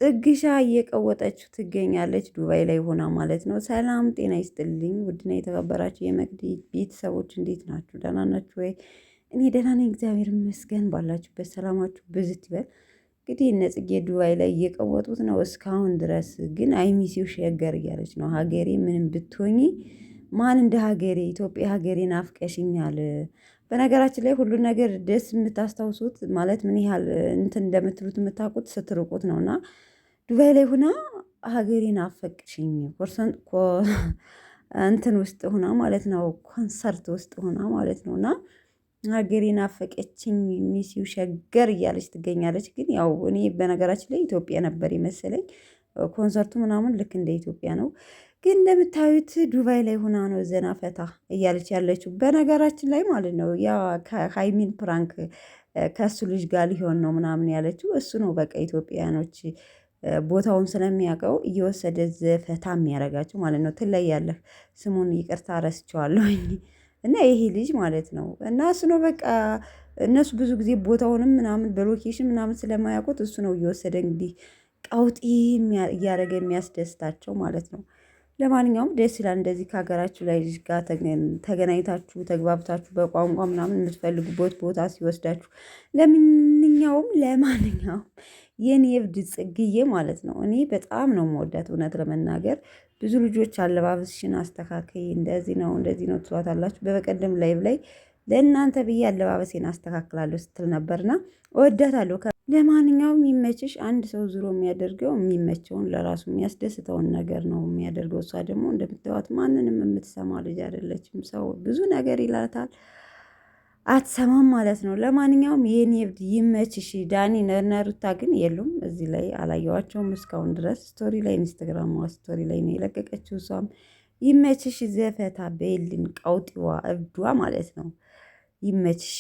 ጽግሻ እየቀወጠችው ትገኛለች ዱባይ ላይ ሆና ማለት ነው። ሰላም ጤና ይስጥልኝ ውድና የተከበራችሁ የመቅዲ ቤተሰቦች እንዴት ናችሁ? ደህና ናችሁ ወይ? እኔ ደህና ነኝ እግዚአብሔር ይመስገን። ባላችሁበት ሰላማችሁ ብዝት ይበል። እንግዲህ እነ ጽጌ ዱባይ ላይ እየቀወጡት ነው እስካሁን ድረስ ግን አይሚሲው ሸገር እያለች ነው። ሀገሬ ምንም ብትሆኚ ማን እንደ ሀገሬ ኢትዮጵያ ሀገሬ ናፍቀሽኛል። በነገራችን ላይ ሁሉን ነገር ደስ የምታስታውሱት ማለት ምን ያህል እንትን እንደምትሉት የምታውቁት ስትርቁት ነው። እና ዱባይ ላይ ሆና ሀገሬን አፈቅሽኝ እንትን ውስጥ ሆና ማለት ነው፣ ኮንሰርት ውስጥ ሆና ማለት ነው። እና ሀገሬን አፈቀችኝ ሚሲው ሸገር እያለች ትገኛለች። ግን ያው እኔ በነገራችን ላይ ኢትዮጵያ ነበር የመሰለኝ ኮንሰርቱ ምናምን ልክ እንደ ኢትዮጵያ ነው። ግን እንደምታዩት ዱባይ ላይ ሆና ነው ዘና ፈታ እያለች ያለችው። በነገራችን ላይ ማለት ነው ያ ከሃይሚን ፕራንክ ከእሱ ልጅ ጋር ሊሆን ነው ምናምን ያለችው እሱ ነው። በቃ ኢትዮጵያኖች ቦታውን ስለሚያውቀው እየወሰደ ዘፈታ የሚያደርጋቸው ማለት ነው። ትለያለህ፣ ስሙን ይቅርታ ረስቸዋለሁኝ። እና ይሄ ልጅ ማለት ነው እና እሱ ነው በቃ እነሱ ብዙ ጊዜ ቦታውንም ምናምን በሎኬሽን ምናምን ስለማያውቁት እሱ ነው እየወሰደ እንግዲህ ቀውጢ እያደረገ የሚያስደስታቸው ማለት ነው። ለማንኛውም ደስ ይላል እንደዚህ ከሀገራችሁ ላይ ልጅ ጋር ተገናኝታችሁ ተግባብታችሁ በቋንቋ ምናምን የምትፈልጉበት ቦታ ሲወስዳችሁ። ለማንኛውም የኔ እብድ ጽግዬ ማለት ነው እኔ በጣም ነው የምወዳት እውነት ለመናገር። ብዙ ልጆች አለባበስሽን አስተካከይ እንደዚህ ነው ትሏታላችሁ። በቀደም ላይቭ ላይ ለእናንተ ብዬ አለባበሴን አስተካክላለሁ ስትል ነበርና እወዳታለሁ። ለማንኛውም የሚመችሽ አንድ ሰው ዙሮ የሚያደርገው የሚመቸውን ለራሱ የሚያስደስተውን ነገር ነው የሚያደርገው። እሷ ደግሞ እንደምታዩት ማንንም የምትሰማ ልጅ አይደለችም። ሰው ብዙ ነገር ይላታል አትሰማም ማለት ነው። ለማንኛውም የኔ እብድ ይመችሽ። ዳኒ እነ ሩታ ግን የሉም እዚህ ላይ አላየዋቸውም እስካሁን ድረስ። ስቶሪ ላይ ኢንስታግራም ስቶሪ ላይ ነው የለቀቀችው። እሷም ይመችሽ ዘፈታ በይልን ቀውጢዋ እብዷ ማለት ነው። ይመችሽ።